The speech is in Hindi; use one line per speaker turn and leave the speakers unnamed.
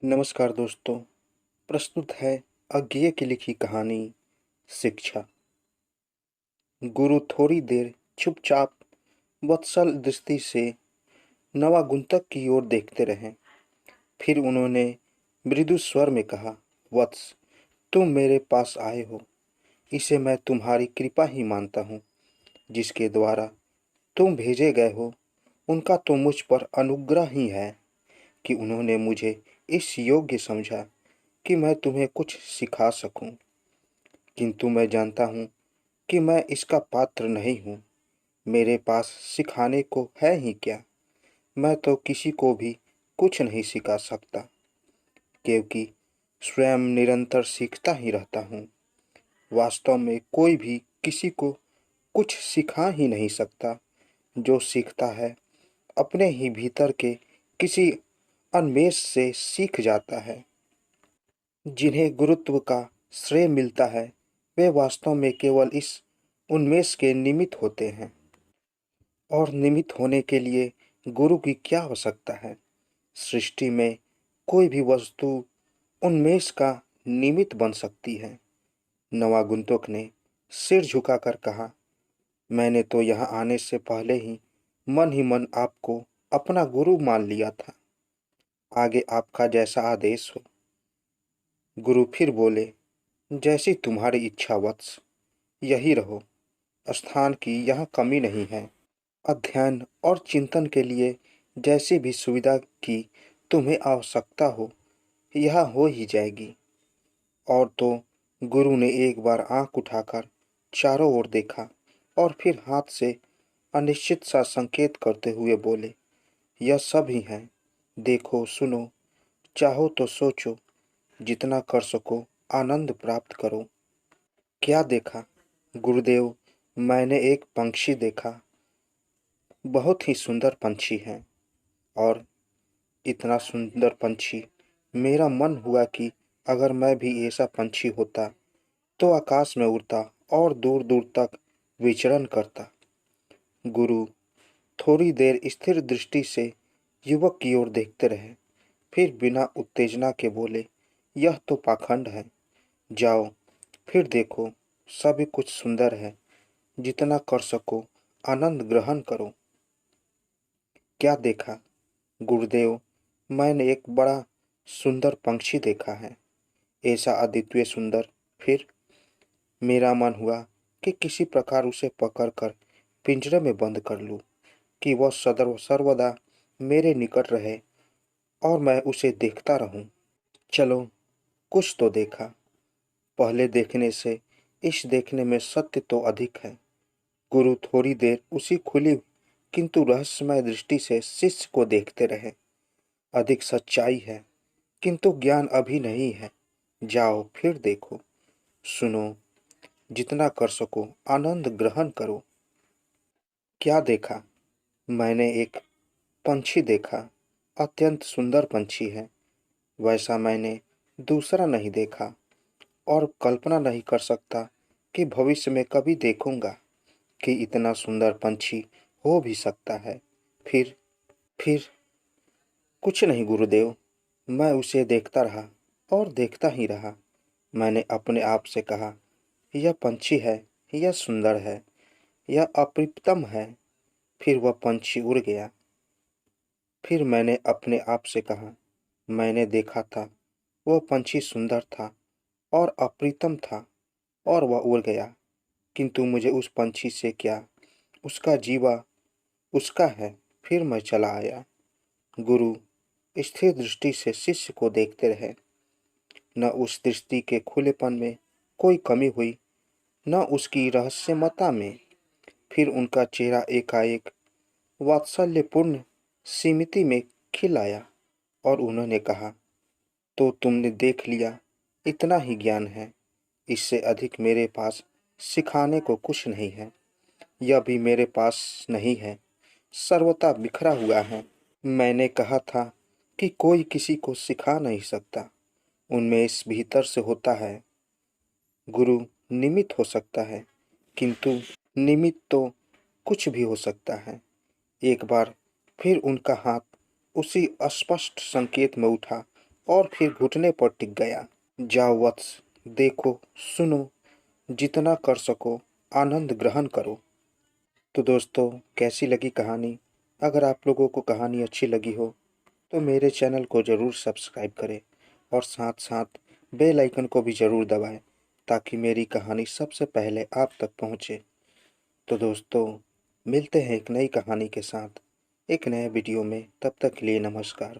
नमस्कार दोस्तों। प्रस्तुत है अज्ञेय की लिखी कहानी शिक्षा। गुरु थोड़ी देर चुपचाप वत्सल दृष्टि से नवागुंतक की ओर देखते रहे। फिर उन्होंने मृदु स्वर में कहा, वत्स, तुम मेरे पास आए हो, इसे मैं तुम्हारी कृपा ही मानता हूँ। जिसके द्वारा तुम भेजे गए हो उनका तो मुझ पर अनुग्रह ही है कि उन्होंने मुझे इस योग्य समझा कि मैं तुम्हें कुछ सिखा सकूं। किंतु मैं जानता हूँ कि मैं इसका पात्र नहीं हूँ। मेरे पास सिखाने को है ही क्या। मैं तो किसी को भी कुछ नहीं सिखा सकता, क्योंकि स्वयं निरंतर सीखता ही रहता हूँ। वास्तव में कोई भी किसी को कुछ सिखा ही नहीं सकता। जो सीखता है अपने ही भीतर के किसी अन्वेष से सीख जाता है। जिन्हें गुरुत्व का श्रेय मिलता है वे वास्तव में केवल इस उन्मेष के निमित्त होते हैं। और निमित्त होने के लिए गुरु की क्या आवश्यकता है। सृष्टि में कोई भी वस्तु उन्मेष का निमित्त बन सकती है। नवागुंतक ने सिर झुकाकर कहा, मैंने तो यहाँ आने से पहले ही मन आपको अपना गुरु मान लिया था। आगे आपका जैसा आदेश हो। गुरु फिर बोले, जैसी तुम्हारी इच्छा वत्स। यही रहो। स्थान की यहाँ कमी नहीं है। अध्ययन और चिंतन के लिए जैसी भी सुविधा की तुम्हें आवश्यकता हो यह हो ही जाएगी। और तो गुरु ने एक बार आंख उठाकर चारों ओर देखा और फिर हाथ से अनिश्चित सा संकेत करते हुए बोले, यह सब ही है। देखो, सुनो, चाहो तो सोचो, जितना कर सको आनंद प्राप्त करो। क्या देखा गुरुदेव? मैंने एक पंछी देखा। बहुत ही सुंदर पंछी है। और इतना सुंदर पंछी, मेरा मन हुआ कि अगर मैं भी ऐसा पंछी होता तो आकाश में उड़ता और दूर दूर तक विचरण करता। गुरु थोड़ी देर स्थिर दृष्टि से युवक की ओर देखते रहे। फिर बिना उत्तेजना के बोले, यह तो पाखंड है। जाओ, फिर देखो, सभी कुछ सुंदर है। जितना कर सको आनंद ग्रहण करो। क्या देखा गुरुदेव? मैंने एक बड़ा सुंदर पंछी देखा है। ऐसा अद्वितीय सुंदर। फिर मेरा मन हुआ कि किसी प्रकार उसे पकड़कर पिंजरे में बंद कर लूं, कि वह सदैव सर्वदा मेरे निकट रहे और मैं उसे देखता रहूं। चलो, कुछ तो देखा। पहले देखने से इस देखने में सत्य तो अधिक है। गुरु थोड़ी देर उसी खुली किंतु रहस्यमय दृष्टि से शिष्य को देखते रहे। अधिक सच्चाई है किंतु ज्ञान अभी नहीं है। जाओ, फिर देखो, सुनो, जितना कर सको आनंद ग्रहण करो। क्या देखा? मैंने एक पंछी देखा। अत्यंत सुंदर पंछी है। वैसा मैंने दूसरा नहीं देखा और कल्पना नहीं कर सकता कि भविष्य में कभी देखूंगा कि इतना सुंदर पंछी हो भी सकता है। फिर कुछ नहीं गुरुदेव। मैं उसे देखता रहा और देखता ही रहा। मैंने अपने आप से कहा, यह पंछी है, यह सुंदर है, यह अप्रतिम है। फिर वह पंछी उड़ गया। फिर मैंने अपने आप से कहा, मैंने देखा था, वह पंछी सुंदर था और अप्रतिम था और वह उड़ गया। किंतु मुझे उस पंछी से क्या, उसका जीवा उसका है। फिर मैं चला आया। गुरु स्थिर दृष्टि से शिष्य को देखते रहे। न उस दृष्टि के खुलेपन में कोई कमी हुई, न उसकी रहस्यमयता में। फिर उनका चेहरा एकाएक वात्सल्यपूर्ण सीमिति में खिल आया और उन्होंने कहा, तो तुमने देख लिया, इतना ही ज्ञान है। इससे अधिक मेरे पास सिखाने को कुछ नहीं है। यह भी मेरे पास नहीं है, सर्वथा बिखरा हुआ है। मैंने कहा था कि कोई किसी को सिखा नहीं सकता। उनमें इस भीतर से होता है। गुरु निमित्त हो सकता है, किंतु निमित्त तो कुछ भी हो सकता है। एक बार फिर उनका हाथ उसी अस्पष्ट संकेत में उठा और फिर घुटने पर टिक गया। जाओ वत्स, देखो, सुनो, जितना कर सको आनंद ग्रहण करो। तो दोस्तों, कैसी लगी कहानी? अगर आप लोगों को कहानी अच्छी लगी हो तो मेरे चैनल को ज़रूर सब्सक्राइब करें और साथ साथ बेल आइकन को भी ज़रूर दबाएं ताकि मेरी कहानी सबसे पहले आप तक पहुंचे। तो दोस्तों, मिलते हैं एक नई कहानी के साथ एक नए वीडियो में। तब तक के लिए नमस्कार।